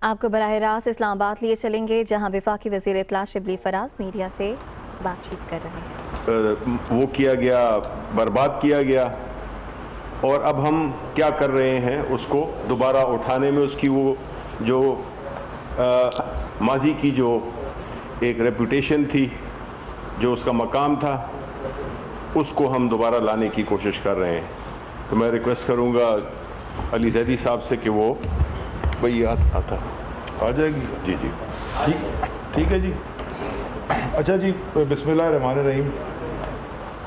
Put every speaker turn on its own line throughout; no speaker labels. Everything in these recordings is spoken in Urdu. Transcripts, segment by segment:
آپ کو براہ راست اسلام آباد لیے چلیں گے جہاں وفاقی وزیر اطلاع شبلی فراز میڈیا سے بات چیت کر رہے ہیں۔
وہ کیا گیا، برباد کیا گیا، اور اب ہم کیا کر رہے ہیں اس کو دوبارہ اٹھانے میں، اس کی وہ جو ماضی کی جو ایک ریپوٹیشن تھی، جو اس کا مقام تھا، اس کو ہم دوبارہ لانے کی کوشش کر رہے ہیں۔ تو میں ریکویسٹ کروں گا علی زیدی صاحب سے کہ وہ بھئی آتا
آ جائے گی۔
جی جی
ٹھیک ہے جی۔ اچھا جی، بسم اللہ الرحمن الرحیم۔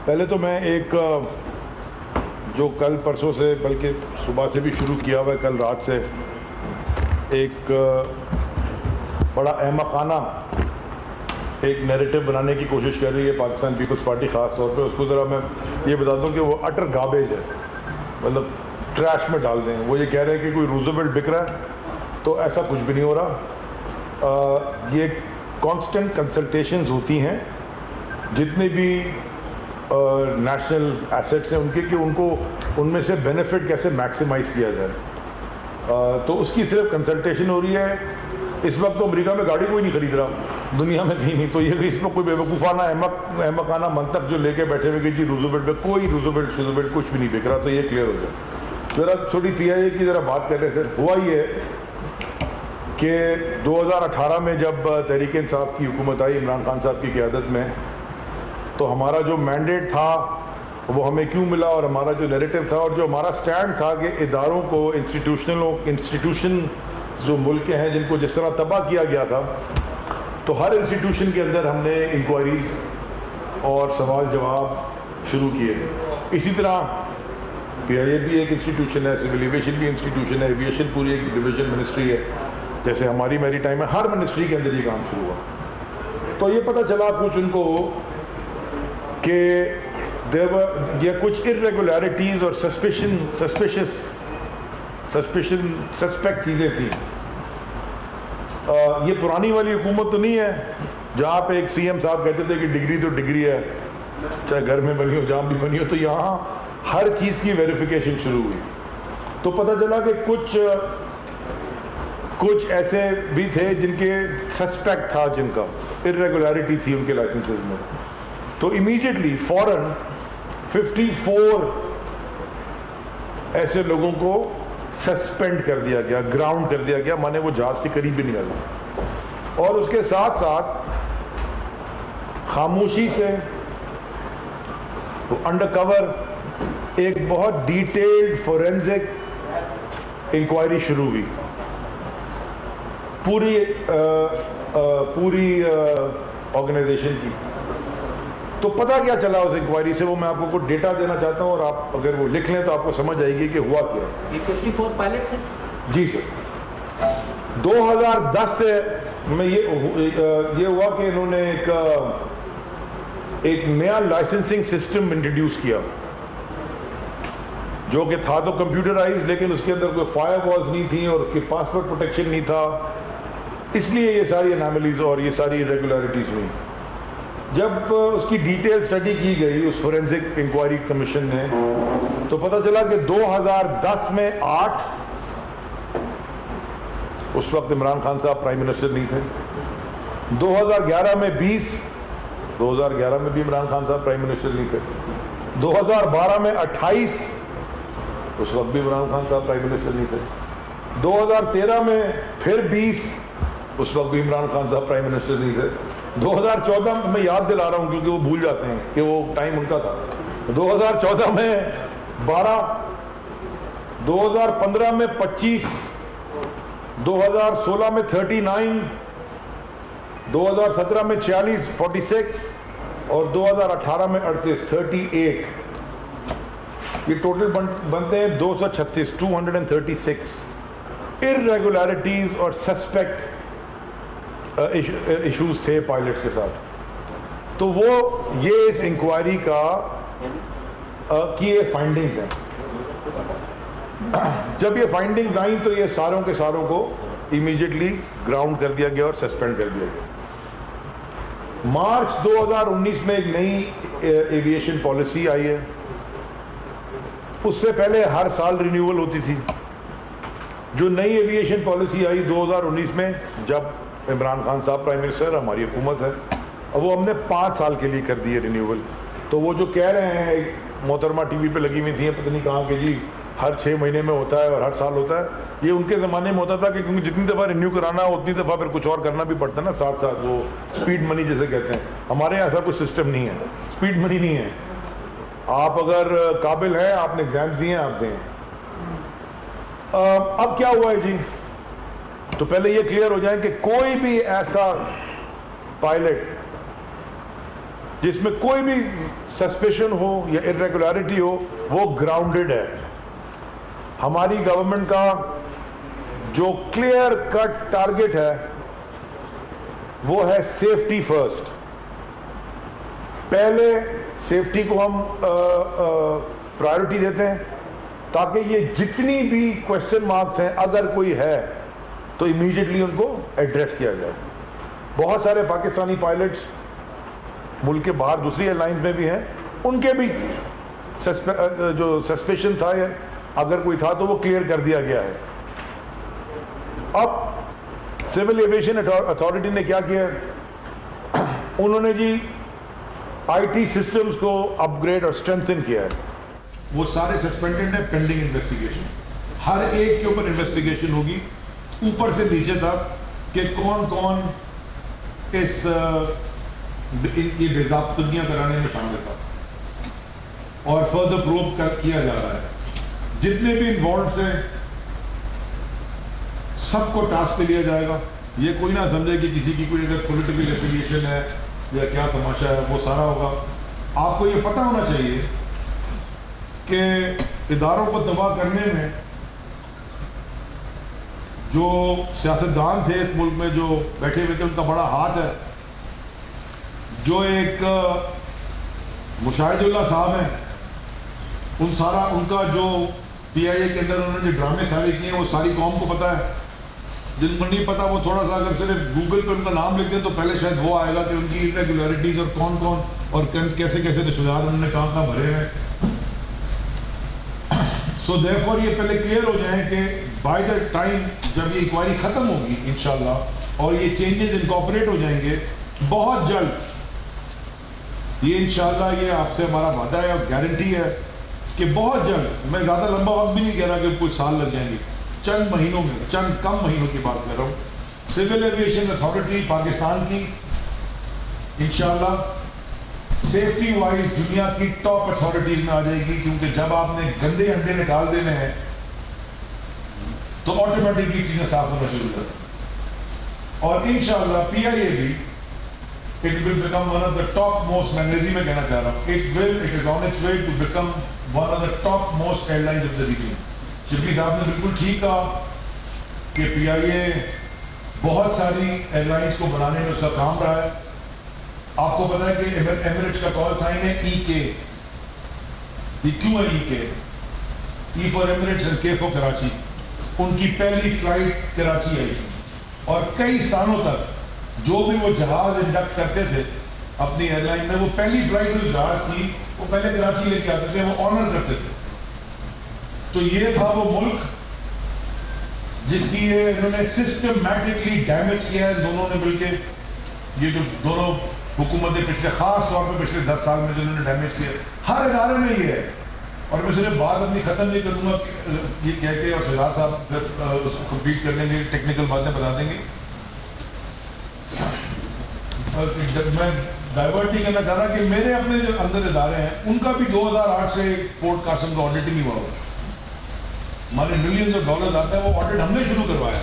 پہلے تو میں ایک جو کل پرسوں سے بلکہ صبح سے بھی شروع کیا ہوا ہے، کل رات سے ایک بڑا احمقانہ ایک نیریٹو بنانے کی کوشش کر رہی ہے پاکستان پیپلز پارٹی، خاص طور پہ اس کو ذرا میں یہ بتا دوں کہ وہ اٹر گاربیج ہے، مطلب ٹریش میں ڈال دیں۔ وہ یہ کہہ رہے ہیں کہ کوئی روزویلٹ بک رہا ہے، تو ایسا کچھ بھی نہیں ہو رہا۔ یہ کانسٹنٹ کنسلٹیشنز ہوتی ہیں جتنے بھی نیشنل ایسیٹس ہیں ان کے، کہ ان کو ان میں سے بینیفٹ کیسے میکسیمائز کیا جائے، تو اس کی صرف کنسلٹیشن ہو رہی ہے۔ اس وقت تو امریکہ میں گاڑی کوئی نہیں خرید رہا، دنیا میں کہیں نہیں، تو یہ کہ اس میں کوئی بیوقوفانہ احمقانہ منطق جو لے کے بیٹھے ہوئے کہ جی روزویلٹ پہ کوئی روزویلٹ کچھ بھی نہیں بک رہا، تو یہ کلیئر ہو جائے۔ ذرا چھوٹی پی آئی اے کی ذرا بات کر رہے سر۔ ہوا یہ ہے کہ 2018 میں جب تحریک انصاف کی حکومت آئی عمران خان صاحب کی قیادت میں، تو ہمارا جو مینڈیٹ تھا وہ ہمیں کیوں ملا، اور ہمارا جو نیریٹو تھا اور جو ہمارا سٹینڈ تھا کہ اداروں کو، انسٹیٹیوشن جو ملک ہیں جن کو جس طرح تباہ کیا گیا تھا، تو ہر انسٹیٹیوشن کے اندر ہم نے انکوائریز اور سوال جواب شروع کیے۔ اسی طرح پی آئی اے بھی ایک انسٹیٹیوشن ہے، سول ایویشن بھی انسٹیٹیوشن ہے، ایویشن پوری ایک ڈویژن منسٹری ہے، جیسے ہماری میری ٹائم ہے، ہر منسٹری کے اندر یہ کام شروع ہوا۔ تو یہ پتہ چلا کچھ ان کو کہ یہ کچھ irregularities اور سسپیکٹ چیزیں تھیں۔ یہ پرانی والی حکومت تو نہیں ہے جہاں پہ ایک سی ایم صاحب کہتے تھے کہ ڈگری تو ڈگری ہے، چاہے گھر میں بنی ہو جہاں بھی بنی ہو، تو یہاں ہر چیز کی ویریفیکیشن شروع ہوئی۔ تو پتہ چلا کہ کچھ ایسے بھی تھے جن کے سسپیکٹ تھا، جن کا irregularity تھی ان کے لائسنسز میں، تو امیڈیٹلی فوراً 54 ایسے لوگوں کو سسپینڈ کر دیا گیا، گراؤنڈ کر دیا گیا، مانے وہ جہاز کے قریب بھی نہیں آئے۔ اور اس کے ساتھ ساتھ خاموشی سے انڈر کور ایک بہت ڈیٹیلڈ فورینزک انکوائری شروع ہوئی پوری آرگنائزیشن کی۔ تو پتہ کیا چلا اس انکوائری سے، وہ میں آپ کو کچھ ڈیٹا دینا چاہتا ہوں، اور آپ اگر وہ لکھ لیں تو آپ کو سمجھ آئے گی کہ ہوا کیا۔
یہ 54 پائلٹ تھے؟
جی سر۔ 2010 سے میں یہ ہوا کہ انہوں نے ایک نیا لائسنسنگ سسٹم انٹروڈیوس کیا، جو کہ تھا تو کمپیوٹرائز، لیکن اس کے اندر کوئی فائر والز نہیں تھیں اور اس کی پاسورڈ پروٹیکشن نہیں تھا، اس لیے یہ ساری اناملیز اور یہ ساری irregularities ہوئی۔ جب اس کی ڈیٹیل اسٹڈی کی گئی اس فورینزک انکوائری کمیشن نے، تو پتہ چلا کہ 2010 میں 8، اس وقت عمران خان صاحب پرائم منسٹر نہیں تھے، 2011 میں 20، 2011 میں بھی عمران خان صاحب پرائم منسٹر نہیں تھے، 2012 میں 28، اس وقت بھی عمران خان صاحب پرائم منسٹر نہیں تھے، 2013 میں پھر 20، اس وقت بھی عمران خان صاحب پرائم منسٹر نہیں تھے، 2014 میں یاد دلا رہا ہوں کیونکہ وہ بھول جاتے ہیں کہ وہ ٹائم ان کا تھا، 2014 میں 12، 2015 میں 25، 2016 میں 39، 2017 میں 46 46، اور 2018 میں 38۔ یہ ٹوٹل بنتے ہیں 236، 236 irregularities اور سسپیکٹ ایشوز تھے پائلٹس کے ساتھ۔ تو وہ یہ اس انکوائری کی یہ فائنڈنگز ہیں۔ جب یہ فائنڈنگز آئیں تو یہ ساروں کے ساروں کو امیڈیٹلی گراؤنڈ کر دیا گیا اور سسپینڈ کر دیا گیا۔ مارچ 2019 میں ایک نئی ایویشن پالیسی آئی ہے، اس سے پہلے ہر سال رینیول ہوتی تھی۔ جو نئی ایویشن پالیسی آئی 2019 میں جب عمران خان صاحب پرائم منسٹر، ہماری حکومت ہے، اور وہ ہم نے 5 سال کے لیے کر دی ہے رینیول. تو وہ جو کہہ رہے ہیں محترمہ ٹی وی پہ لگی ہوئی تھیں پتہ نہیں کہاں کہ جی ہر 6 مہینے میں ہوتا ہے اور ہر سال ہوتا ہے، یہ ان کے زمانے میں ہوتا تھا کہ کیونکہ جتنی دفعہ رینیو کرانا ہو اتنی دفعہ پھر کچھ اور کرنا بھی پڑتا ہے نا ساتھ ساتھ، وہ اسپیڈ منی جیسے کہتے ہیں. ہمارے یہاں ایسا کوئی سسٹم نہیں ہے، اسپیڈ منی نہیں ہے. آپ اگر قابل ہیں، آپ نے ایگزامس دیے ہیں، آپ دیں. اب کیا ہوا ہے جی؟ تو پہلے یہ کلیئر ہو جائے کہ کوئی بھی ایسا پائلٹ جس میں کوئی بھی سسپیشن ہو یا irregularity ہو وہ گراؤنڈڈ ہے. ہماری گورنمنٹ کا جو کلیئر کٹ ٹارگٹ ہے وہ ہے سیفٹی فرسٹ. پہلے سیفٹی کو ہم پرائیورٹی دیتے ہیں تاکہ یہ جتنی بھی کوشچن مارکس ہیں اگر کوئی ہے تو امیڈیٹلی ان کو ایڈریس کیا جائے. بہت سارے پاکستانی پائلٹس ملک کے باہر دوسری ایئر لائنز میں بھی ہیں، ان کے بھی جو سسپیشن تھا یا اگر کوئی تھا تو وہ کلیئر کر دیا گیا ہے. اب سول ایویشن اتھارٹی نے کیا کیا؟ انہوں نے جی آئی ٹی سسٹمز کو اپ گریڈ اور اسٹرینتھن کیا ہے. وہ سارے سسپینڈڈ ہیں پینڈنگ انویسٹیگیشن. ہر ایک کے اوپر انویسٹیگیشن ہوگی اوپر سے نیچے تک کہ کون کون اس یہ بے ضابطگیاں کرانے میں شامل تھا، اور فردر پروب کیا جا رہا ہے. جتنے بھی انوالوڈ ہیں سب کو ٹاسک پہ لیا جائے گا. یہ کوئی نہ سمجھے کہ کسی کی کوئی اگر پولیٹیکل ایفیلیشن ہے یا کیا تماشا ہے، وہ سارا ہوگا. آپ کو یہ پتہ ہونا چاہیے کہ اداروں کو تباہ کرنے میں جو سیاستدان تھے اس ملک میں جو بیٹھے ہوئے تھے ان کا بڑا ہاتھ ہے. جو ایک مشاہد اللہ صاحب ہیں، ان کا جو پی آئی اے کے اندر انہوں نے جو ڈرامے سارے کیے ہیں وہ ساری قوم کو پتہ ہے. جن کو نہیں پتا وہ تھوڑا سا اگر صرف گوگل پہ ان کا نام لکھ دیں تو پہلے شاید وہ آئے گا کہ ان کی irregularities اور کون کون اور کیسے کیسے رشویات انہوں نے کہاں بھرے ہیں. سو دیئرفور یہ پہلے کلیئر ہو جائیں کہ بائی دا ٹائم جب یہ انکوائری ختم ہوگی انشاءاللہ اور یہ چینجز انکارپوریٹ ہو جائیں گے بہت جلد، یہ انشاءاللہ یہ آپ سے ہمارا وعدہ ہے اور گارنٹی ہے کہ بہت جلد، میں زیادہ لمبا وقت بھی نہیں کہہ رہا کہ کچھ سال لگ جائیں گے، چند مہینوں میں، چند کم مہینوں کی بات کر رہا ہوں، سول ایویشن اتھارٹی پاکستان کی انشاءاللہ سیفٹی وائز دنیا کی ٹاپ اتھارٹیز میں آ جائے گی. کیونکہ جب آپ نے گندے انڈے نکال دینے ہیں تو آٹومیٹکلی چیزیں صاف ہونا شروع ہو جاتی ہیں. اور انشاءاللہ پی آئی اے بھی it will become one of the top most، میں انگریزی میں کہنا چاہ رہا ہوں، it is on its way to become one of the top most airlines of the region. Shibli صاحب نے بالکل ٹھیک کہا کہ پی آئی اے بہت ساری ایئر لائنس کو بنانے میں اس کا کام رہا ہے. آپ کو پتا ہے کہ ایمریٹس کا کال سائن ہے ای کے. یہ کیوں ہے ای کے؟ ای فار ایمریٹس اینڈ کے فار کراچی. ان کی پہلی فلائٹ کراچی آئی اور کئی سالوں تک جو بھی وہ جہاز انڈکٹ کرتے تھے اپنی ایئر لائن میں، وہ پہلی فلائٹ جو جہاز کی وہ پہلے کراچی لے کے آتے تھے، وہ آنر کرتے تھے. تو یہ تھا وہ ملک جس کی انہوں نے سسٹمیٹکلی ڈیمیج کیا ہے. دونوں نے مل کے یہ جو دونوں حکومتیں پچھلے خاص طور پہ پچھلے 10 سال میں جو انہوں نے ڈیمیج کیا ہر ادارے میں یہ ہے. اور میں صرف بات اپنی ختم نہیں کروں گا یہ کہہ کے، اور شہزاد صاحب پھر اس کو کمپلیٹ کر لیں گے، ٹیکنیکل باتیں بتا دیں گے. میں ڈائیورٹ نہیں کرنا چاہ رہا کہ میرے اپنے جو اندر ادارے ہیں ان کا بھی 2008 سے پورٹ قاسم کا آڈٹ ہی نہیں ہوا ہوگا. ہمارے ملینز آف ڈالرز آتا ہے، وہ آڈٹ ہم نے شروع کروایا.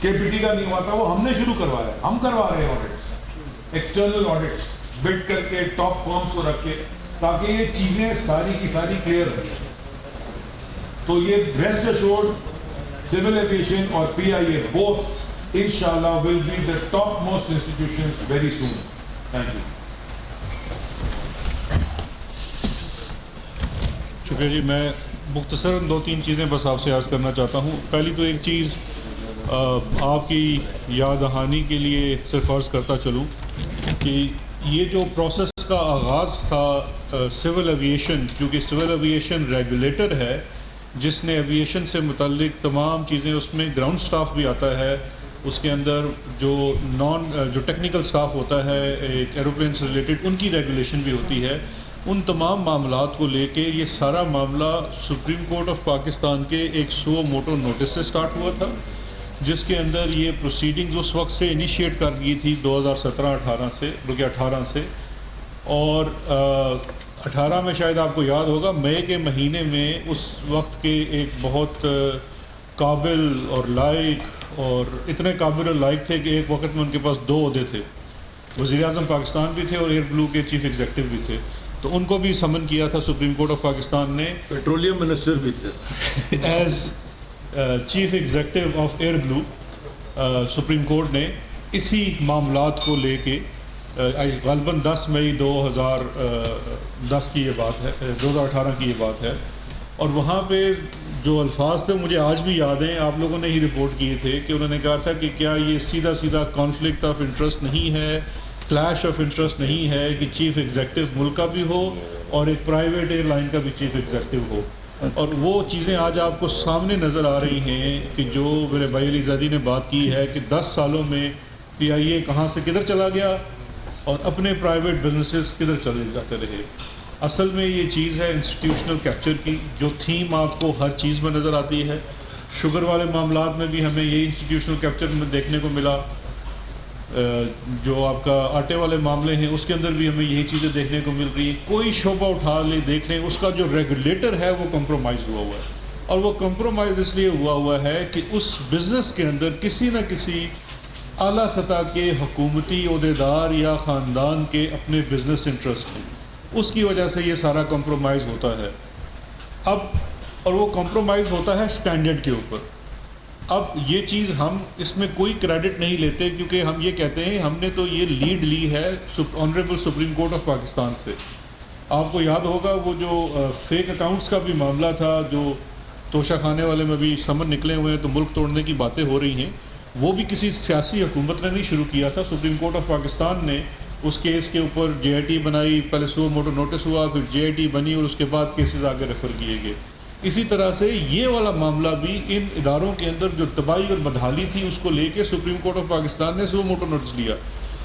کے پی ٹی کا نہیں ہوا تھا، وہ ہم نے شروع کروایا. ہم کروا رہے ہیں آڈٹس، ایکسٹرنل آڈٹس بڈ کر کے ٹاپ فرمز کو رکھ کے، تاکہ یہ چیزیں ساری کی ساری کلیئر ہو جائیں. تو یہ ریسٹ ایشورڈ سول ایویشن اور پی آئی a both inshallah will be the top most institutions very soon. Thank you.
شکریہ جی. میں مختصراً 2-3 چیزیں بس آپ سے عرض کرنا چاہتا ہوں. پہلی تو ایک چیز آپ کی یاد دہانی کے لیے صرف عرض کرتا چلوں کہ یہ جو پروسیس کا آغاز تھا سول ایویشن، جو کہ سول ایویشن ریگولیٹر ہے، جس نے ایویشن سے متعلق تمام چیزیں، اس میں گراؤنڈ سٹاف بھی آتا ہے، اس کے اندر جو ٹیکنیکل سٹاف ہوتا ہے ایک ایروپلین سے ریلیٹڈ، ان کی ریگولیشن بھی ہوتی ہے. ان تمام معاملات کو لے کے یہ سارا معاملہ سپریم کورٹ آف پاکستان کے ایک سو موٹو نوٹس سے سٹارٹ ہوا تھا، جس کے اندر یہ پروسیڈنگز اس وقت سے انیشیٹ کر دی تھی 2017-18 سے، بلکہ 18 سے. اور 18 میں شاید آپ کو یاد ہوگا مئی کے مہینے میں اس وقت کے ایک بہت قابل اور لائق، اور اتنے قابل اور لائق تھے کہ ایک وقت میں ان کے پاس 2 عہدے تھے، وزیر اعظم پاکستان بھی تھے اور ایئر بلو کے چیف ایگزیکٹو بھی تھے. تو ان کو بھی سمن کیا تھا سپریم کورٹ آف پاکستان نے،
پیٹرولیم منسٹر بھی تھے
as chief executive of Air Blue. Supreme court نے اسی معاملات کو لے کے غالباً 10 مئی 2010 کی یہ بات ہے، 2018 کی یہ بات ہے، اور وہاں پہ جو الفاظ تھے مجھے آج بھی یاد ہیں، آپ لوگوں نے ہی رپورٹ کیے تھے کہ انہوں نے کہا تھا کہ کیا یہ سیدھا سیدھا کانفلکٹ آف انٹرسٹ نہیں ہے، کلیش آف انٹرسٹ نہیں ہے کہ چیف ایگزیکٹو ملک کا بھی ہو اور ایک پرائیویٹ ایئر لائن کا بھی چیف ایگزیکٹو ہو. اور وہ چیزیں آج آپ کو سامنے نظر آ رہی ہیں کہ جو میرے بھائی علی زیدی نے بات کی ہے کہ 10 سالوں میں PIA کہاں سے کدھر چلا گیا اور اپنے پرائیویٹ بزنسز کدھر چلے جاتے رہے. اصل میں یہ چیز ہے انسٹیٹیوشنل کیپچر کی، جو تھیم آپ کو ہر چیز میں نظر آتی ہے. شوگر والے معاملات میں بھی ہمیں یہی انسٹیٹیوشنل کیپچر میں دیکھنے کو ملا، جو آپ کا آٹے والے معاملے ہیں اس کے اندر بھی ہمیں یہی چیزیں دیکھنے کو مل رہی ہیں. کوئی شعبہ اٹھا لے دیکھ لیں، اس کا جو ریگولیٹر ہے وہ کمپرومائز ہوا ہوا ہے، اور وہ کمپرومائز اس لیے ہوا ہے کہ اس بزنس کے اندر کسی نہ کسی اعلیٰ سطح کے حکومتی عہدیدار یا خاندان کے اپنے بزنس انٹرسٹ ہیں، اس کی وجہ سے یہ سارا کمپرومائز ہوتا ہے. اب اور وہ کمپرومائز ہوتا ہے سٹینڈرڈ کے اوپر. اب یہ چیز ہم اس میں کوئی کریڈٹ نہیں لیتے، کیونکہ ہم یہ کہتے ہیں ہم نے تو یہ لیڈ لی ہے honourable supreme court of Pakistan سے. آپ کو یاد ہوگا وہ جو فیک اکاؤنٹس کا بھی معاملہ تھا، جو توشہ خانے والے میں بھی سمن نکلے ہوئے ہیں تو ملک توڑنے کی باتیں ہو رہی ہیں، وہ بھی کسی سیاسی حکومت نے نہیں شروع کیا تھا. سپریم کورٹ آف پاکستان نے اس کیس کے اوپر JIT بنائی، پہلے سو موٹو نوٹس ہوا، پھر JIT بنی اور اس کے بعد کیسز آگے ریفر کیے گئے. اسی طرح سے یہ والا معاملہ بھی ان اداروں کے اندر جو تباہی اور بدحالی تھی اس کو لے کے سپریم کورٹ آف پاکستان نے سو موٹو نوٹس لیا،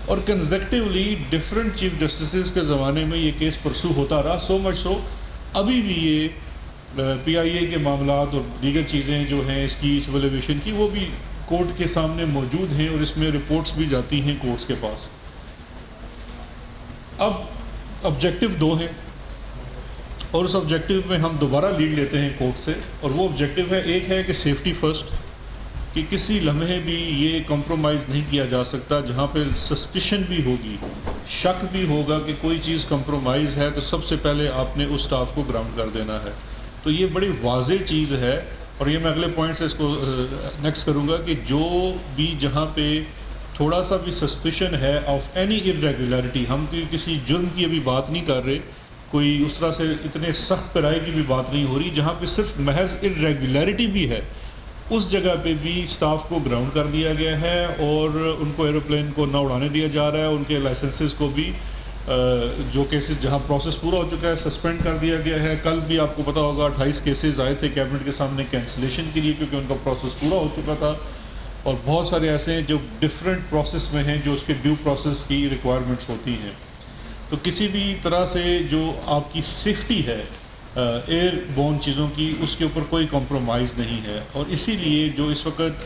اور کنزیکٹیولی ڈفرینٹ چیف جسٹسز کے زمانے میں یہ کیس پرسو ہوتا رہا. سو مچ سو ابھی بھی یہ PIA کے معاملات اور دیگر چیزیں جو ہیں اس کی سول ایویشن کی، وہ بھی کورٹ کے سامنے موجود ہیں اور اس میں رپورٹس بھی جاتی ہیں کورٹس کے پاس. اب آبجیکٹیو 2 ہیں، اور اس آبجیکٹیو میں ہم دوبارہ لیڈ لیتے ہیں کورٹ سے، اور وہ آبجیکٹیو ہے، ایک ہے کہ سیفٹی فرسٹ، کہ کسی لمحے بھی یہ کمپرومائز نہیں کیا جا سکتا. جہاں پہ سسپیشن بھی ہوگی، شک بھی ہوگا کہ کوئی چیز کمپرومائز ہے، تو سب سے پہلے آپ نے اس سٹاف کو گراؤنڈ کر دینا ہے. تو یہ بڑی واضح چیز ہے، اور یہ میں اگلے پوائنٹ سے اس کو نیکسٹ کروں گا کہ جو بھی جہاں پہ تھوڑا سا بھی سسپیشن ہے آف اینی irregularity، ہم کسی جرم کی ابھی بات نہیں کر رہے، کوئی اس طرح سے اتنے سخت پیرائی کی بھی بات نہیں ہو رہی، جہاں پہ صرف محض irregularity بھی ہے اس جگہ پہ بھی سٹاف کو گراؤنڈ کر دیا گیا ہے، اور ان کو ایروپلین کو نہ اڑانے دیا جا رہا ہے. ان کے لائسنسز کو بھی جو کیسز جہاں پروسیس پورا ہو چکا ہے سسپینڈ کر دیا گیا ہے. کل بھی آپ کو پتہ ہوگا 28 کیسز آئے تھے کیبنٹ کے سامنے کینسلیشن کے لیے، کیونکہ ان کا پروسیس پورا ہو چکا تھا. اور بہت سارے ایسے ہیں جو ڈفرینٹ پروسیس میں ہیں، جو اس کے ڈیو پروسیس کی ریکوائرمنٹس ہوتی ہیں. تو کسی بھی طرح سے جو آپ کی سیفٹی ہے ایئر بورن چیزوں کی، اس کے اوپر کوئی کمپرومائز نہیں ہے. اور اسی لیے جو اس وقت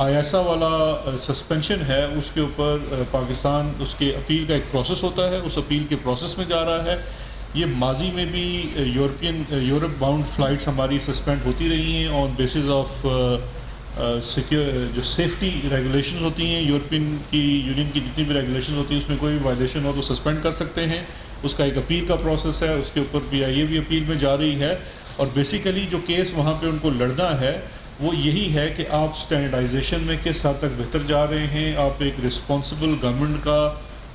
IASA والا سسپینشن ہے، اس کے اوپر پاکستان اس کے اپیل کا ایک پروسیس ہوتا ہے، اس اپیل کے پروسیس میں جا رہا ہے. یہ ماضی میں بھی یورپ باؤنڈ فلائٹس ہماری سسپینڈ ہوتی رہی ہیں آن بیسز آف جو سیفٹی ریگولیشنز ہوتی ہیں. یورپین کی یونین کی جتنی بھی ریگولیشنز ہوتی ہیں اس میں کوئی بھی وائلیشن ہو تو سسپینڈ کر سکتے ہیں. اس کا ایک اپیل کا پروسیس ہے، اس کے اوپر PIA بھی اپیل میں جا رہی ہے. اور بیسیکلی جو کیس وہاں پہ ان کو لڑنا ہے وہ یہی ہے کہ آپ اسٹینڈرڈائزیشن میں کس حد تک بہتر جا رہے ہیں، آپ ایک رسپانسبل گورنمنٹ کا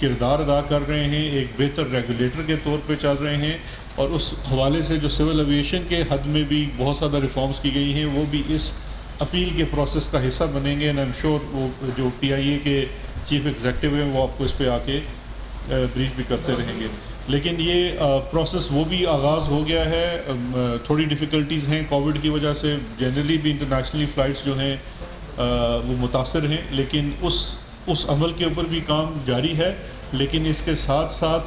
کردار ادا کر رہے ہیں، ایک بہتر ریگولیٹر کے طور پہ چل رہے ہیں. اور اس حوالے سے جو سول ایویشن کے حد میں بھی بہت زیادہ ریفارمز کی گئی ہیں، وہ بھی اس اپیل کے پروسیس کا حصہ بنیں گے. اینڈ آئی ایم شیور وہ جو PIA کے چیف ایگزیکٹو ہیں وہ آپ کو اس پہ آ کے بریف بھی کرتے رہیں گے. لیکن یہ پروسیس وہ بھی آغاز ہو گیا ہے. تھوڑی ڈیفیکلٹیز ہیں کووڈ کی وجہ سے, جنرلی بھی انٹرنیشنلی فلائٹس جو ہیں وہ متاثر ہیں, لیکن اس عمل کے اوپر بھی کام جاری ہے. لیکن اس کے ساتھ ساتھ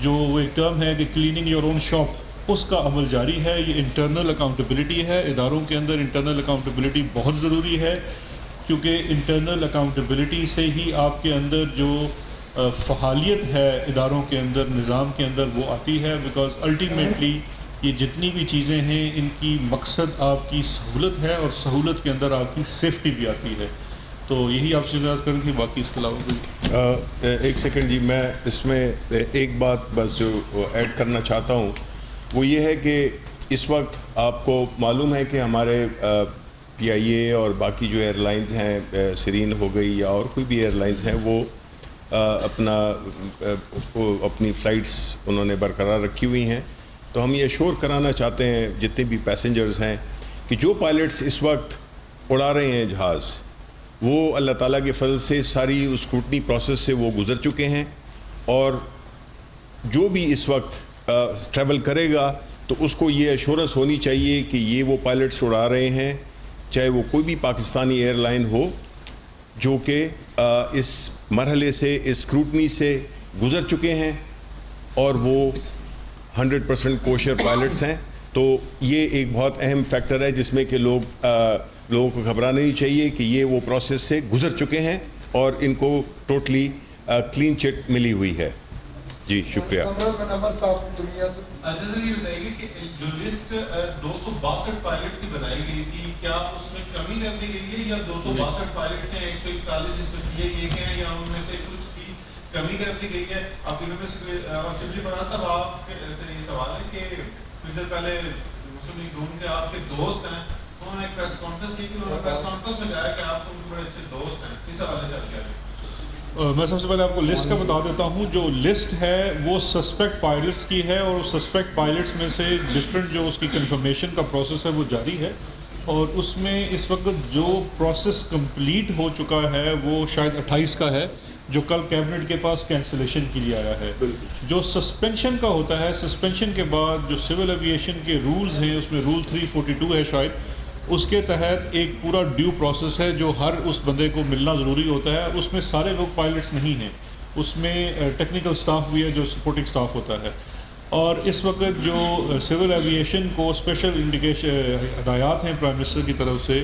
جو وہ ایک ٹرم ہے کہ کلیننگ یور اون شاپ, اس کا عمل جاری ہے. یہ انٹرنل اکاؤنٹیبلٹی ہے. اداروں کے اندر انٹرنل اکاؤنٹیبلٹی بہت ضروری ہے, کیونکہ انٹرنل اکاؤنٹیبلٹی سے ہی آپ کے اندر جو فعالیت ہے اداروں کے اندر, نظام کے اندر, وہ آتی ہے. بیکاز الٹیمیٹلی یہ جتنی بھی چیزیں ہیں ان کی مقصد آپ کی سہولت ہے, اور سہولت کے اندر آپ کی سیفٹی بھی آتی ہے. تو یہی آپ سے اجازت کریں گے, باقی اس کے علاوہ
ایک سیکنڈ جی, میں اس میں ایک بات بس جو ایڈ کرنا چاہتا ہوں وہ یہ ہے کہ اس وقت آپ کو معلوم ہے کہ ہمارے پی آئی اے اور باقی جو ایئر لائنز ہیں, سرین ہو گئی یا اور کوئی بھی ایئر لائنز ہیں, وہ اپنی فلائٹس انہوں نے برقرار رکھی ہوئی ہیں. تو ہم یہ ایشور کرانا چاہتے ہیں جتنے بھی پیسنجرز ہیں کہ جو پائلٹس اس وقت اڑا رہے ہیں جہاز, وہ اللہ تعالیٰ کے فضل سے ساری اسکروٹنی پروسیس سے وہ گزر چکے ہیں, اور جو بھی اس وقت ٹریول کرے گا تو اس کو یہ ایشورنس ہونی چاہیے کہ یہ وہ پائلٹس اڑا رہے ہیں, چاہے وہ کوئی بھی پاکستانی ایئر لائن ہو, جو کہ اس مرحلے سے, اس اسکروٹنی سے گزر چکے ہیں, اور وہ 100% کوشر پائلٹس ہیں. تو یہ ایک بہت اہم فیکٹر ہے جس میں کہ لوگوں کو گھبرانا نہیں چاہیے کہ یہ وہ پروسیس سے گزر چکے ہیں اور ان کو ٹوٹلی کلین چٹ ملی ہوئی ہے. جی شکریہ.
اچھا سر, یہ بتائیے کہ جو لسٹ 262 پائلٹس کی بنائی گئی تھی, کیا اس میں کمی کر دی گئی ہے, یا 262 پائلٹس ہیں 141 اس میں یہ ہیں, یا ان میں سے کچھ کی کمی کر دی گئی ہے؟ آپ اور شبلی فراز صاحب, آپ سے یہ سوال ہے کہ کچھ دیر پہلے مسلم لیگ نون کے آپ کے دوست ہیں, انہوں نے ایک پریس کانفرنس کی تھی, انہوں نے پریس کانفرنس میں کہا کہ آپ بڑے اچھے دوست ہیں. اس حوالے سے آپ کیا ہیں؟
میں سب سے پہلے آپ کو لسٹ کا بتا دیتا ہوں. جو لسٹ ہے وہ سسپیکٹ پائلٹس کی ہے, اور سسپیکٹ پائلٹس میں سے ڈفرینٹ جو اس کی کنفرمیشن کا پروسیس ہے وہ جاری ہے, اور اس میں اس وقت جو پروسیس کمپلیٹ ہو چکا ہے وہ شاید 28 کا ہے, جو کل کیبنٹ کے پاس کینسلیشن کے لیے آیا ہے. جو سسپینشن کا ہوتا ہے, سسپینشن کے بعد جو سول ایویشن کے رولز ہیں, اس میں رول 342 ہے شاید, اس کے تحت ایک پورا ڈیو پروسیس ہے جو ہر اس بندے کو ملنا ضروری ہوتا ہے. اس میں سارے لوگ پائلٹس نہیں ہیں, اس میں ٹیکنیکل سٹاف بھی ہے جو سپورٹنگ سٹاف ہوتا ہے. اور اس وقت جو سول ایویشن کو اسپیشل ہدایات ہیں پرائم منسٹر کی طرف سے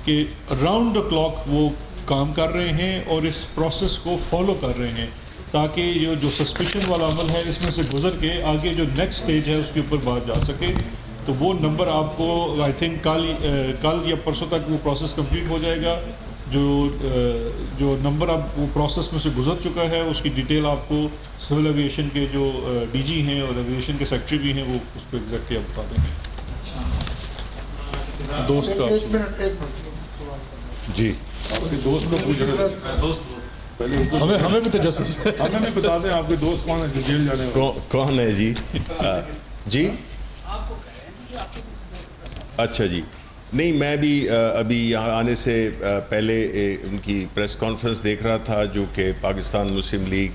کہ راؤنڈ دا کلاک وہ کام کر رہے ہیں اور اس پروسیس کو فالو کر رہے ہیں, تاکہ یہ جو سسپیشن والا عمل ہے اس میں سے گزر کے آگے جو نیکسٹ سٹیج ہے اس کے اوپر بات جا سکے. تو وہ نمبر آپ کو آئی تھنک کل یا پرسوں تک وہ پروسیس کمپلیٹ ہو جائے گا. جو نمبر اب وہ پروسیس میں سے گزر چکا ہے اس کی ڈیٹیل آپ کو سول ایویشن کے جو ڈی جی ہیں اور ایویشن کے سیکٹری بھی ہیں وہ اس پہ ایگزیکٹلی آپ بتا دیں گے.
دوست کا جی, آپ کے دوست کو پوچھنا
ہمیں بھی تجسس
ہمیں بھی بتا دیں آپ کے دوست کون ہے جو جیل جانے والے؟
کون ہے جی؟ جی اچھا جی, نہیں میں بھی ابھی یہاں آنے سے پہلے ان کی پریس کانفرنس دیکھ رہا تھا جو کہ پاکستان مسلم لیگ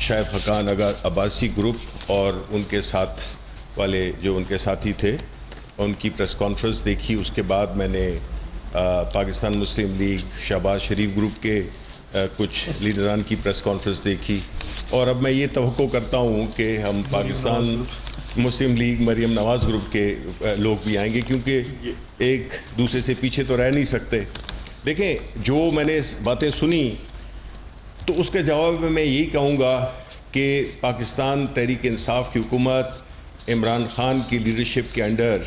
شاہد خاقان عباسی گروپ اور ان کے ساتھ والے جو ان کے ساتھی تھے ان کی پریس کانفرنس دیکھی. اس کے بعد میں نے پاکستان مسلم لیگ شہباز شریف گروپ کے کچھ لیڈران کی پریس کانفرنس دیکھی, اور اب میں یہ توقع کرتا ہوں کہ ہم پاکستان مسلم لیگ مریم نواز گروپ کے لوگ بھی آئیں گے, کیونکہ ایک دوسرے سے پیچھے تو رہ نہیں سکتے. دیکھیں جو میں نے باتیں سنی تو اس کے جواب میں یہی کہوں گا کہ پاکستان تحریک انصاف کی حکومت عمران خان کی لیڈرشپ کے انڈر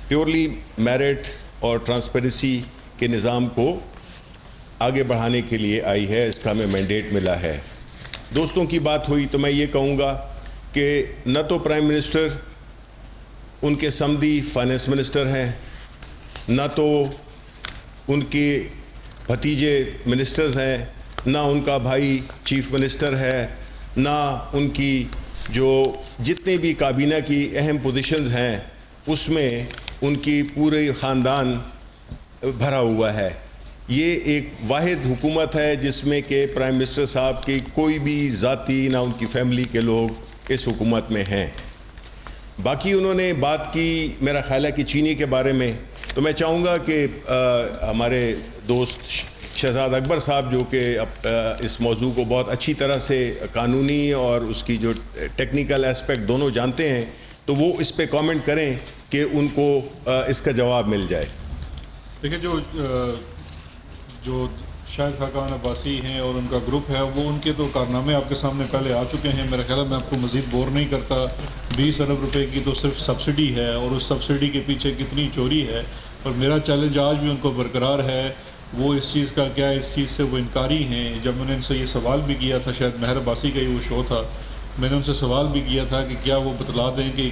پیورلی میرٹ اور ٹرانسپیرنسی کے نظام کو آگے بڑھانے کے لیے آئی ہے. اس کا ہمیں مینڈیٹ ملا ہے. دوستوں کی بات ہوئی تو میں یہ کہوں گا کہ نہ تو پرائم منسٹر ان کے سمدی فائنانس منسٹر ہیں, نہ تو ان کے بھتیجے منسٹرز ہیں, نہ ان کا بھائی چیف منسٹر ہے, نہ ان کی جو جتنے بھی کابینہ کی اہم پوزیشنز ہیں اس میں ان کی پورے خاندان بھرا ہوا ہے. یہ ایک واحد حکومت ہے جس میں کہ پرائم منسٹر صاحب کی کوئی بھی ذاتی نہ ان کی فیملی کے لوگ اس حکومت میں ہیں. باقی انہوں نے بات کی میرا خیال ہے کہ چینی کے بارے میں، تو میں چاہوں گا کہ ہمارے دوست شہزاد اکبر صاحب جو کہ اس موضوع کو بہت اچھی طرح سے قانونی اور اس کی جو ٹیکنیکل اسپیکٹ دونوں جانتے ہیں، تو وہ اس پہ کامنٹ کریں کہ ان کو اس کا جواب مل جائے.
دیکھیں جو شاہد خاقان عباسی ہیں اور ان کا گروپ ہے، وہ ان کے تو کارنامے آپ کے سامنے پہلے آ چکے ہیں. میرا خیال ہے میں آپ کو مزید بور نہیں کرتا. 20 ارب روپے کی تو صرف سبسڈی ہے، اور اس سبسڈی کے پیچھے کتنی چوری ہے. اور میرا چیلنج آج بھی ان کو برقرار ہے. وہ اس چیز کا کیا ہے، اس چیز سے وہ انکاری ہیں. جب میں نے ان سے یہ سوال بھی کیا تھا، شاید مہر عباسی کا ہی وہ شو تھا، میں نے ان سے سوال بھی کیا تھا کہ کیا وہ بتلا دیں کہ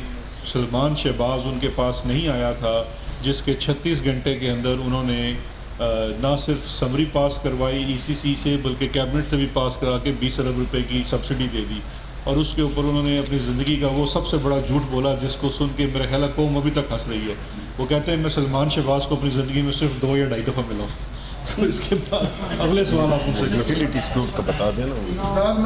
سلمان شہباز ان کے پاس نہیں آیا تھا جس کے 36 گھنٹے کے اندر انہوں نے نہ صرف سمری پاس کروائی ECC سے، بلکہ کیبنٹ سے بھی پاس کرا کے 20 ارب روپے کی سبسڈی دے دی. اور اس کے اوپر انہوں نے اپنی زندگی کا وہ سب سے بڑا جھوٹ بولا جس کو سن کے میرا خیال ہے قوم ابھی تک ہنس رہی ہے. وہ کہتے ہیں میں سلمان شہباز کو اپنی زندگی میں صرف 2 یا 2.5 دفعہ ملا ہوں. تو اس کے بعد اگلے سوال آپ مجھ سے
یوٹیلیٹی اسٹور کا بتا دینا.
تمام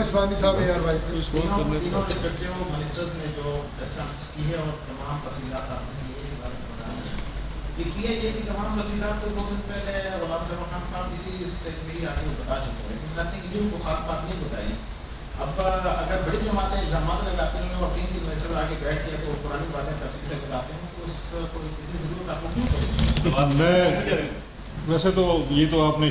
وزیرات کو 2 دن پہلے غلام زمان خان صاحب اسی اسٹیج میں ہی آگے بتا چکے ہیں. کو خاص بات نہیں بتائی. اب اگر بڑی جماعتیں الزامات لگاتی ہیں اور 3 دن میں سے آگے بیٹھ کے تو پرانی باتیں تفصیل سے بتاتے ہیں، تو اس کو اتنی ضرورت آپ کو کیوں پڑی؟
میں ویسے تو یہ تو آپ نے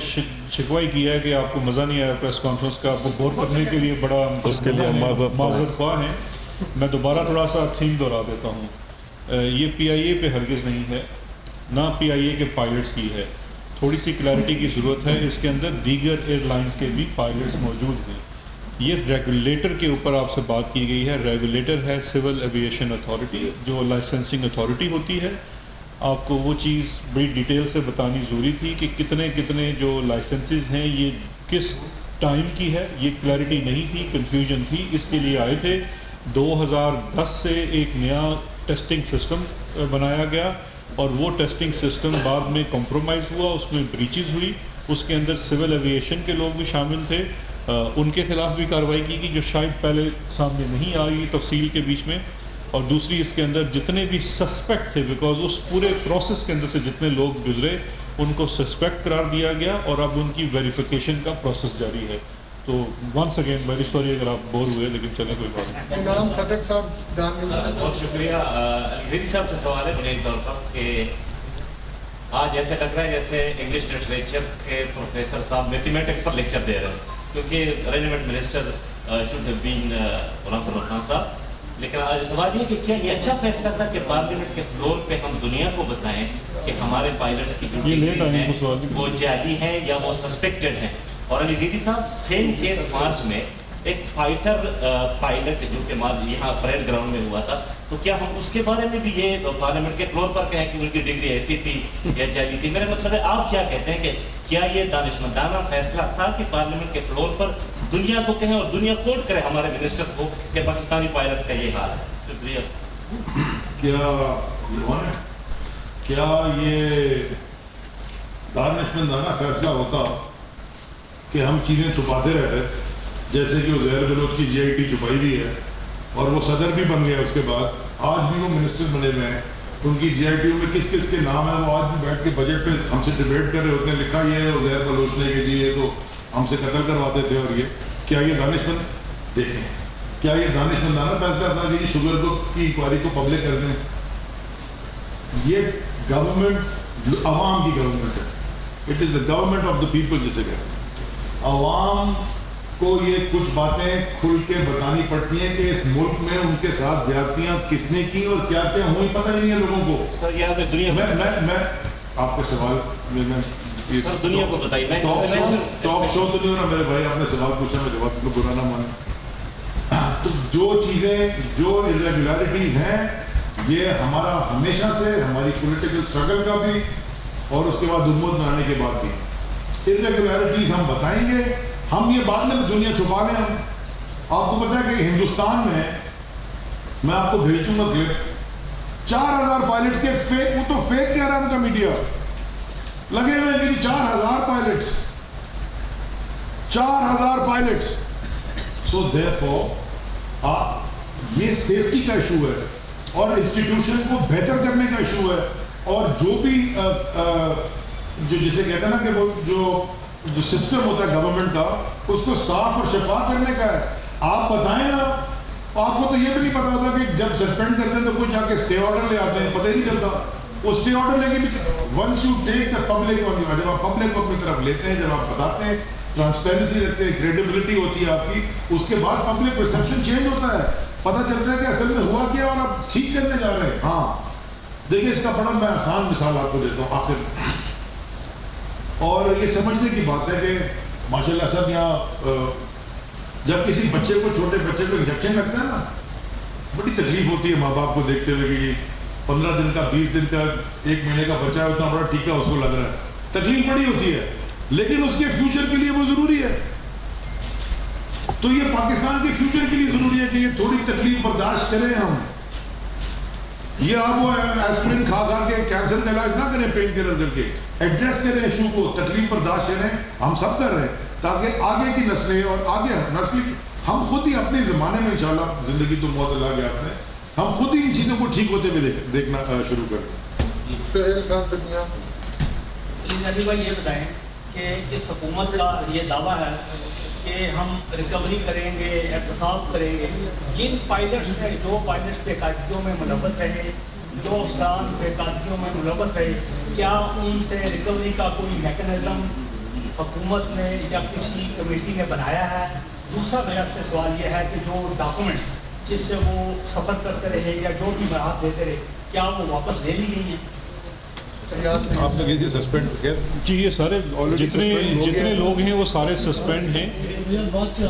شکوہ کیا ہے کہ آپ کو مزہ نہیں آیا پریس کانفرنس کا. آپ کو بور کرنے کے لیے بڑا
اس کے لیے
معذرت خواہ ہیں. میں دوبارہ تھوڑا سا تھیم دہرا دیتا ہوں. یہ PIA پہ ہرگز نہیں ہے، نہ PIA کے پائلٹس کی ہے. تھوڑی سی کلیئرٹی کی ضرورت ہے. اس کے اندر دیگر ایئر لائنس کے بھی پائلٹس موجود ہیں. یہ ریگولیٹر کے اوپر آپ سے بات کی گئی ہے. ریگولیٹر ہے سول ایویشن اتھارٹی، جو لائسنسنگ اتھارٹی ہوتی ہے. آپ کو وہ چیز بڑی ڈیٹیل سے بتانی ضروری تھی کہ کتنے جو لائسنسز ہیں یہ کس ٹائم کی ہے. یہ کلیئرٹی نہیں تھی، کنفیوژن تھی. اس کے لیے آئے تھے. 2010 سے ایک نیا ٹیسٹنگ سسٹم بنایا گیا، اور وہ ٹیسٹنگ سسٹم بعد میں کمپرومائز ہوا، اس میں بریچز ہوئی. اس کے اندر سول ایویشن کے لوگ بھی شامل تھے. ان کے خلاف بھی کارروائی کی گئی جو شاید پہلے سامنے نہیں آئی تفصیل کے بیچ میں. اور دوسری اس کے اندر جتنے بھی سسپیکٹ تھے، بیکاز اس پورے پروسیس کے اندر سے جتنے لوگ گزرے ان کو سسپیکٹ قرار دیا گیا، اور اب ان کی ویریفیکیشن کا پروسیس جاری ہے. تو ونس اگین ویری سوری اگر آپ بور ہوئے، لیکن چلیں کوئی بات نہیں.
بہت شکریہ. علی صاحب سے سوال ہے بنیادی طور پر کہ آج ایسے لگ رہا ہے جیسے انگلش لٹریچر کے پروفیسر صاحب میتھمیٹکس پر لیکچر دے رہے ہیں، کیونکہ relevant minister should have been Ghulam Zaman Khan صاحب. لیکن آج سوال یہ کہ کیا یہ اچھا فیصلہ تھا کہ پارلیمنٹ کے فلور پہ ہم دنیا کو بتائیں کہ ہمارے پائلٹس کی جو ڈگریز ہیں وہ جعلی ہیں یا وہ سسپیکٹڈ ہیں. اور علی زیدی صاحب سیم کیس مارچ میں ایک فائٹر پائلٹ جو کہ یہاں پریڈ گراؤنڈ میں ہوا تھا، تو کیا ہم اس کے بارے میں بھی یہ پارلیمنٹ کے فلور پر کہیں کہ ان کی ڈگری ایسی تھی یا جعلی تھی؟ میرا مطلب ہے آپ کیا کہتے ہیں کہ کیا یہ دانشمندانہ فیصلہ تھا کہ پارلیمنٹ کے فلور پر دنیا کو کہیں اور دنیا کوٹ کرے ہمارے منسٹر کو کہ پاکستانی پائلٹس کا یہ حال ہے؟ شکریہ.
کیا یہ دانشمندانہ فیصلہ ہوتا کہ ہم چیزیں چھپاتے رہتے، جیسے کہ وہ زہر بلوچ کی GIT چھپائی بھی ہے اور وہ صدر بھی بن گیا، اس کے بعد آج بھی وہ منسٹر بنے ہوئے ہیں. ان کی GITوں میں کس کس کے نام ہیں وہ آج بھی بیٹھ کے بجٹ پہ ہم سے ڈیبیٹ کر رہے ہوتے ہیں. لکھا یہ ہے وہ زہر بلوچ نے کہ جی یہ تو ہم سے قتل کرواتے تھے. اور یہ کیا یہ دانشمند دیکھیں، کیا یہ دانشمندانہ فیصلہ تھا کہ یہ شوگر کی انکوائری کو پبلک کر دیں؟ یہ گورنمنٹ عوام کی گورنمنٹ ہے. It is the government of the people جسے کہتے ہیں. عوام کو یہ کچھ باتیں کھل کے بتانی پڑتی ہیں کہ اس ملک میں ان کے ساتھ زیادتیاں کس نے کی اور کیا کیا ہوئی، پتہ ہی نہیں ہے لوگوں کو.
سر یہ آپ نے دنیا
میں آپ کا سوال
سر دنیا کو بتائیے.
ٹاک شو تو نہیں ہو رہا میرے بھائی، آپ نے سوال پوچھا میں جواب کو برا نہ مانے. تو جو چیزیں جو irregularities ہیں یہ ہمارا ہمیشہ سے ہماری پولیٹیکل اسٹرگل کا بھی اور اس کے بعد حکومت بنانے کے بعد بھی irregularities ہم بتائیں گے. ہم یہ بعد میں دنیا چھپا لیں. ہم آپ کو پتا ہے کہ ہندوستان میں آپ کو بھیج دوں گا کلپ 4000 پائلٹس کے فیک، وہ تو فیک کہہ رہا ہے ان کا میڈیا، لگے ہوئے ہیں کہ 4000 پائلٹس 4000 پائلٹس. سو therefore یہ سیفٹی کا ایشو ہے اور انسٹیٹیوشن کو بہتر کرنے کا ایشو ہے, اور جو بھی جو جسے کہتے ہیں نا کہ وہ جو سسٹم ہوتا ہے گورنمنٹ کا, اس کو صاف اور شفاف کرنے کا ہے. آپ بتائیں نا, آپ کو تو یہ بھی نہیں پتا ہوتا کہ جب سسپینڈ کرتے ہیں تو کچھ جا کے اسٹے آرڈر لے آتے ہیں, پتہ ہی نہیں چلتا. وہ اسٹے آرڈر لے کے بھی once you take the public on you, جب آپ پبلک کو اپنی طرف لیتے ہیں, جب آپ بتاتے ہیں, ٹرانسپیرنسی رکھتے ہیں, کریڈیبلٹی ہوتی ہے آپ کی, اس کے بعد پبلک پرسیپشن چینج ہوتا ہے, پتہ چلتا ہے کہ اصل میں ہوا کیا اور آپ ٹھیک کرنے جا رہے ہیں. ہاں دیکھیں, اس کا بڑا میں آسان مثال آپ کو دیتا ہوں آخر میں, اور یہ سمجھنے کی بات ہے کہ ماشاء اللہ صاحب یہاں جب کسی بچے کو, چھوٹے بچے کو انجیکشن لگتا ہے نا, بڑی تکلیف ہوتی ہے ماں باپ کو دیکھتے ہوئے کہ 15 دن کا, 20 دن کا, 1 مہینے کا بچہ ہے, اتنا بڑا ٹیکا اس کو لگ رہا ہے, تکلیف بڑی ہوتی ہے, لیکن اس کے فیوچر کے لیے وہ ضروری ہے. تو یہ پاکستان کے فیوچر کے لیے ضروری ہے کہ یہ تھوڑی تکلیف برداشت کریں ہم. یہ آپ وہ ایسپرین کھا کھا کے کینسر کا علاج نہ کریں, پین کلر کر کے ایڈریس کریں ایشو کو, تکلیف برداشت کریں. ہم سب کر رہے ہیں تاکہ آگے کی نسلیں اور آگے نسل, ہم خود ہی اپنے زمانے میں انشاءاللہ, زندگی تو موت اللہ کے ہاتھ میں, ہم خود ہی ان چیزوں کو ٹھیک ہوتے ہوئے دیکھنا شروع کر دیں.
نبی بھائی یہ بتائیں کہ اس حکومت کا یہ دعویٰ ہے کہ ہم ریکوری کریں گے, احتساب کریں گے. جن پائلٹس نے, جو پائلٹس بے قاعدگیوں میں ملوث رہے, جو افسران بے قاعدگیوں میں ملوث رہے, کیا ان سے ریکوری کا کوئی میکنزم حکومت نے یا کسی کمیٹی نے بنایا ہے؟ دوسرا میرا سے سوال یہ ہے کہ جو ڈاکومنٹس جس سے وہ سفر کرتے رہے یا جو بھی براعت دیتے رہے, کیا وہ واپس لے لی گئی ہیں؟
آپ نے کہی سسپینڈ کیا
جی, یہ سارے جتنے لوگ ہیں وہ سارے سسپینڈ ہیں.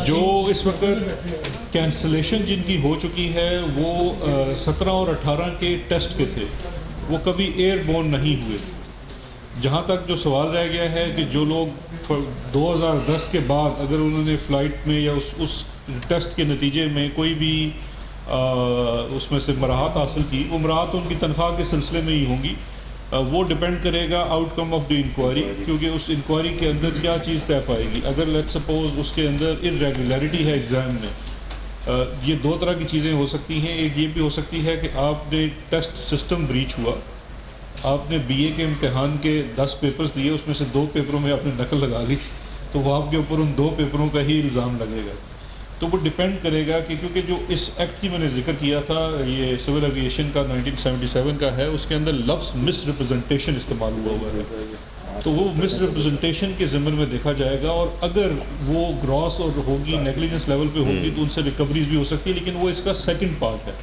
جو اس وقت کینسلیشن جن کی ہو چکی ہے وہ 17 اور 18 کے ٹیسٹ کے تھے, وہ کبھی ایئر بورن نہیں ہوئے. جہاں تک جو سوال رہ گیا ہے کہ جو لوگ 2010 کے بعد اگر انہوں نے فلائٹ میں یا اس ٹیسٹ کے نتیجے میں کوئی بھی اس میں سے مراحت حاصل کی, وہ مراحت ان کی تنخواہ کے سلسلے میں ہی ہوں گی. وہ ڈپینڈ کرے گا outcome of the inquiry, کیونکہ اس انکوائری کے اندر کیا چیز طے پائے گی. اگر لیٹ سپوز اس کے اندر ارریگولیرٹی ہے ایگزام میں, یہ 2 طرح کی چیزیں ہو سکتی ہیں. ایک یہ بھی ہو سکتی ہے کہ آپ نے ٹیسٹ سسٹم بریچ ہوا, آپ نے بی اے کے امتحان کے 10 پیپرز دیے, اس میں سے 2 پیپروں میں آپ نے نقل لگا لی, تو وہ آپ کے اوپر ان 2 پیپروں کا ہی الزام لگے گا. تو وہ ڈپینڈ کرے گا کہ کیونکہ جو اس ایکٹ کی میں نے ذکر کیا تھا, یہ سول ایویشن کا 1977 کا ہے, اس کے اندر لفظ مس ریپرزنٹیشن استعمال ہوا ہے. تو وہ مس ریپرزنٹیشن کے ضمن میں دیکھا جائے گا, اور اگر وہ گراس اور ہوگی, نیگلیجنس لیول پہ ہوگی, تو ان سے ریکوریز بھی ہو سکتی ہے. لیکن وہ اس کا سیکنڈ پارٹ ہے.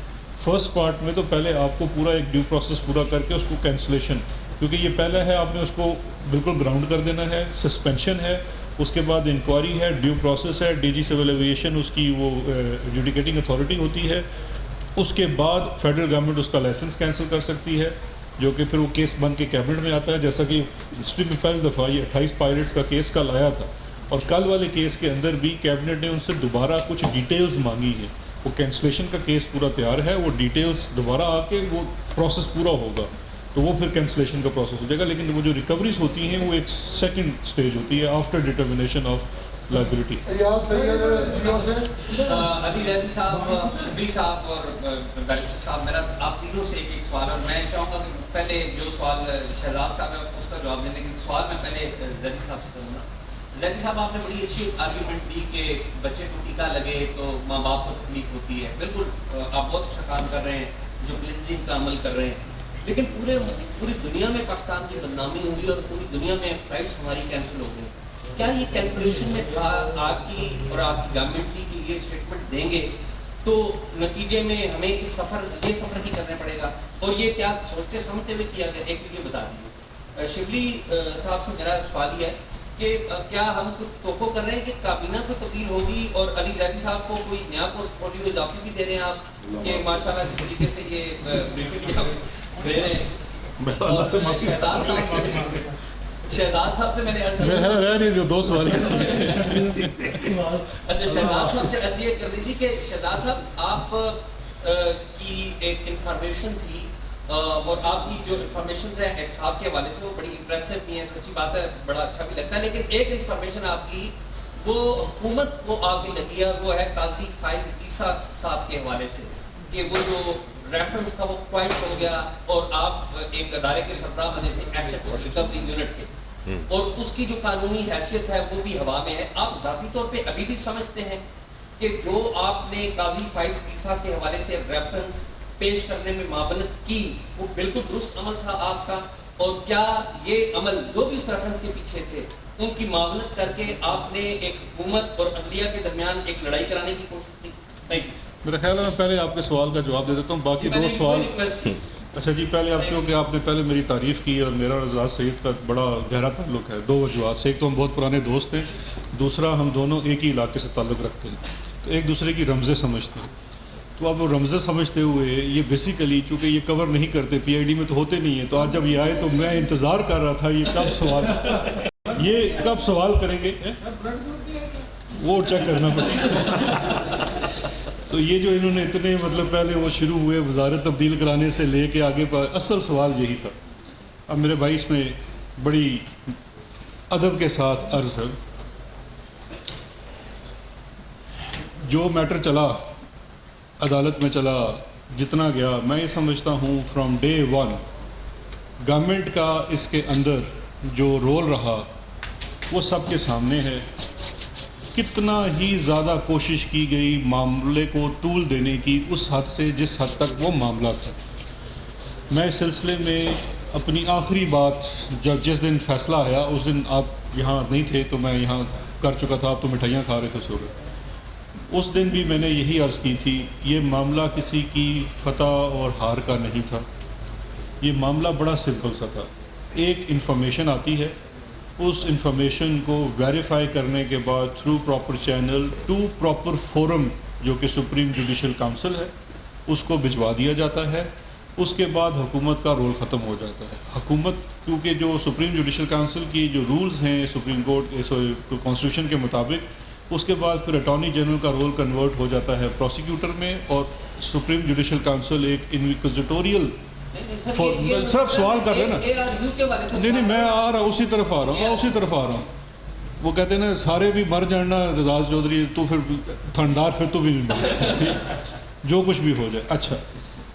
فرسٹ پارٹ میں تو پہلے آپ کو پورا ایک ڈیو پروسیس پورا کر کے اس کو کینسلیشن, کیونکہ یہ پہلا ہے آپ نے اس کو بالکل گراؤنڈ کر دینا ہے, سسپینشن ہے, اس کے بعد انکوائری ہے, ڈیو پروسیس ہے, ڈی جی سول ایویشن اس کی وہ ایڈجوڈیکیٹنگ اتھارٹی ہوتی ہے. اس کے بعد فیڈرل گورنمنٹ اس کا لائسنس کینسل کر سکتی ہے, جو کہ پھر وہ کیس بن کے کیبنٹ میں آتا ہے, جیسا کہ ہسٹری میں پہلی دفعہ یہ 28 پائلٹس کا کیس کل آیا تھا. اور کل والے کیس کے اندر بھی کیبنٹ نے ان سے دوبارہ کچھ ڈیٹیلز مانگی ہیں. وہ کینسلیشن کا کیس پورا تیار ہے, وہ ڈیٹیلز دوبارہ آ کے وہ پروسیس پورا ہوگا, تو وہ پھر کینسلیشن کا پروسیس ہو جائے گا. لیکن وہ جو ریکوریز ہوتی ہیں وہ ایک سیکنڈ سٹیج ہوتی ہے آفٹر ڈٹرمنیشن آف لائبلٹی.
علی زیدی صاحب, شبلی صاحب اور بیرسٹر صاحب, میرا آپ تینوں سے ایک سوال, اور میں چاہوں گا کہ پہلے جو سوال شہزاد صاحب ہے اس کا جواب دیں, لیکن سوال میں پہلے زیدی صاحب سے کروں گا. زیدی صاحب, آپ نے بڑی اچھی آرگیومنٹ دی کہ بچے کو ٹیکا لگے تو ماں باپ کو تکلیف ہوتی ہے. بالکل آپ بہت اچھا کام کر رہے ہیں, جو کلینزنگ کا عمل کر رہے ہیں, لیکن پوری دنیا میں پاکستان کی بدنامی ہوئی اور پوری دنیا میں فلائٹس ہماری کینسل ہو گئی. کیا یہ کیلکولیشن میں تھا آپ کی اور آپ کی گورنمنٹ کی کہ یہ اسٹیٹمنٹ دیں گے تو نتیجے میں ہمیں یہ سفر نہیں کرنا پڑے گا, اور یہ کیا سوچتے سمجھتے ہوئے کیا گیا؟ ایک یہ بتا دیجیے. شبلی صاحب سے میرا سوال یہ ہے کہ کیا ہم کچھ توقع کر رہے ہیں کہ کابینہ کو تبدیل ہوگی, اور علی زیدی صاحب کو کوئی نیا پورٹ فولیو اضافی بھی دے رہے ہیں آپ کہ ماشاء اللہ جس طریقے سے یہ بریفنگ دے رہے ہیں. شہزاد صاحب سے میں نے
دو سوال
اچھا, شہزاد صاحب سے عرض یہ کر رہی تھی کہ شہزاد صاحب آپ کی ایک انفارمیشن تھی, اور آپ کی جو انفارمیشنز ہیں احتساب کے حوالے سے وہ بڑی امپریسو بھی ہیں, سچی بات ہے, بڑا اچھا بھی لگتا ہے. لیکن ایک انفارمیشن آپ کی وہ حکومت کو آ کے لگی ہے, وہ ہے قاضی فائز عیسیٰ صاحب کے حوالے سے. کہ وہ جو ریفرنس تھا وہ کوائٹ ہو گیا اور آپ ایک ادارے کے سربراہ بنے تھے ایسٹ ریکوری یونٹ کے، اور اس کی جو قانونی حیثیت ہے وہ بھی ہوا میں ہے. آپ ذاتی طور پہ ابھی بھی سمجھتے ہیں کہ جو آپ نے قاضی فائز عیسیٰ کے حوالے سے ریفرنس پیش کرنے میں معاونت کی وہ بالکل درست عمل تھا آپ کا؟ اور کیا یہ عمل جو بھی اس ریفرنس کے پیچھے تھے ان کی معاونت کر کے آپ نے ایک حکومت اور عدلیہ کے درمیان ایک لڑائی کرانے کی کوشش کی؟ Thank you.
میرا خیال ہے میں پہلے آپ کے سوال کا جواب دے دیتا ہوں، باقی دو سوال. اچھا جی، پہلے آپ کیونکہ آپ نے پہلے میری تعریف کی اور میرا اور اعزاز سعید کا بڑا گہرا تعلق ہے، دو وجوہات سے. ایک تو ہم بہت پرانے دوست ہیں، دوسرا ہم دونوں ایک ہی علاقے سے تعلق رکھتے ہیں، تو ایک دوسرے کی رمزیں سمجھتے ہیں. تو اب وہ رمزیں سمجھتے ہوئے یہ بیسیکلی چونکہ یہ کور نہیں کرتے پی آئی ڈی میں تو ہوتے نہیں ہیں، تو آج جب یہ آئے تو میں انتظار کر رہا تھا یہ کب سوال کریں گے، وہ چیک کرنا پڑے. تو یہ جو انہوں نے اتنے مطلب پہلے وہ شروع ہوئے وزارت تبدیل کرانے سے لے کے آگے پر، اصل سوال یہی تھا. اب میرے بھائی اس میں بڑی ادب کے ساتھ عرض ہے، جو میٹر چلا عدالت میں چلا جتنا گیا، میں یہ سمجھتا ہوں فرام ڈے ون گورنمنٹ کا اس کے اندر جو رول رہا وہ سب کے سامنے ہے. کتنا ہی زیادہ کوشش کی گئی معاملے کو طول دینے کی اس حد سے جس حد تک وہ معاملہ تھا. میں اس سلسلے میں اپنی آخری بات جس دن فیصلہ آیا اس دن آپ یہاں نہیں تھے تو میں یہاں کر چکا تھا، آپ تو مٹھائیاں کھا رہے تھے سو رہے. اس دن بھی میں نے یہی عرض کی تھی، یہ معاملہ کسی کی فتح اور ہار کا نہیں تھا. یہ معاملہ بڑا سمپل سا تھا. ایک انفارمیشن آتی ہے، اس انفارمیشن کو ویریفائی کرنے کے بعد through proper channel to proper forum جو کہ سپریم جوڈیشل کونسل ہے اس کو بھجوا دیا جاتا ہے. اس کے بعد حکومت کا رول ختم ہو جاتا ہے. حکومت کیونکہ جو سپریم جوڈیشل کونسل کی جو رولز ہیں سپریم کورٹ کانسٹیٹیوشن کے مطابق، اس کے بعد پھر اٹارنی جنرل کا رول کنورٹ ہو جاتا ہے پروسیکیوٹر میں، اور سپریم جوڈیشل کونسل ایک انویسٹیگیٹوریل. سب سوال کر رہے ہیں نا، نہیں میں آ رہا ہوں اسی طرف آ رہا ہوں. وہ کہتے ہیں نا سارے بھی مر جانا اعزاز چودھری، تو پھر تھندار پھر تو بھی نہیں مر، ٹھیک جو کچھ بھی ہو جائے. اچھا،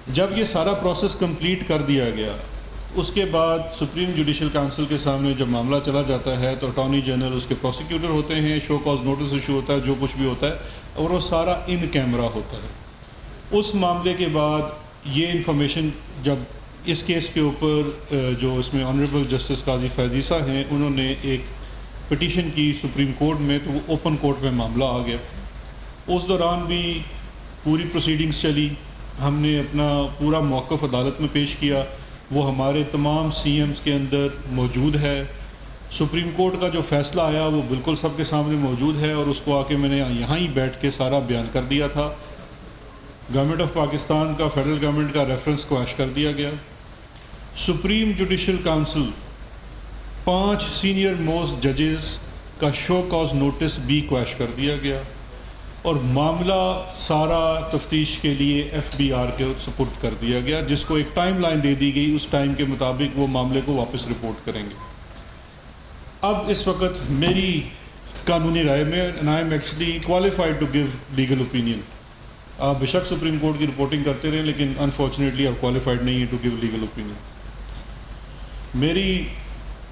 جب یہ سارا پروسیس کمپلیٹ کر دیا گیا اس کے بعد سپریم جوڈیشل کونسل کے سامنے جب معاملہ چلا جاتا ہے تو اٹارنی جنرل اس کے پروسیکیوٹر ہوتے ہیں، شو کاز نوٹس ایشو ہوتا ہے، جو کچھ بھی ہوتا ہے، اور وہ سارا ان کیمرہ ہوتا ہے. اس معاملے کے بعد یہ انفارمیشن جب اس کیس کے اوپر جو اس میں آنریبل جسٹس قاضی فائز عیسیٰ ہیں انہوں نے ایک پٹیشن کی سپریم کورٹ میں، تو وہ اوپن کورٹ میں معاملہ آ گیا. اس دوران بھی پوری پروسیڈنگز چلی، ہم نے اپنا پورا موقف عدالت میں پیش کیا، وہ ہمارے تمام سی ایمز کے اندر موجود ہے. سپریم کورٹ کا جو فیصلہ آیا وہ بالکل سب کے سامنے موجود ہے، اور اس کو آ کے میں نے یہاں ہی بیٹھ کے سارا بیان کر دیا تھا. گورنمنٹ آف پاکستان کا، فیڈرل گورنمنٹ کا ریفرنس کویش کر دیا گیا. Supreme judicial council 5 senior most ججز کا شو کاز نوٹس بھی کویش کر دیا گیا، اور معاملہ سارا تفتیش کے لیے ایف بی آر کے سپرد کر دیا گیا، جس کو ایک ٹائم لائن دے دی گئی، اس ٹائم کے مطابق وہ معاملے کو واپس رپورٹ کریں گے. اب اس وقت میری قانونی رائے میں and I am actually qualified to give legal opinion. آپ بے شک سپریم کورٹ کی رپورٹنگ کرتے رہیں لیکن انفارچونیٹلی آپ کوالیفائڈ نہیں ہیں ٹو گیو لیگل اوپینین. میری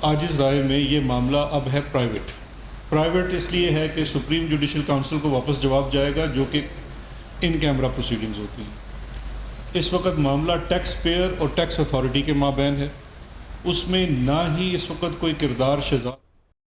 عاجز رائے میں یہ معاملہ اب ہے پرائیویٹ اس لیے ہے کہ سپریم جوڈیشل کونسل کو واپس جواب جائے گا جو کہ ان کیمرہ پروسیڈنگز ہوتی ہیں. اس وقت معاملہ ٹیکس پیئر اور ٹیکس اتھارٹی کے مابین ہے، اس میں نہ ہی اس وقت کوئی کردار شہزاد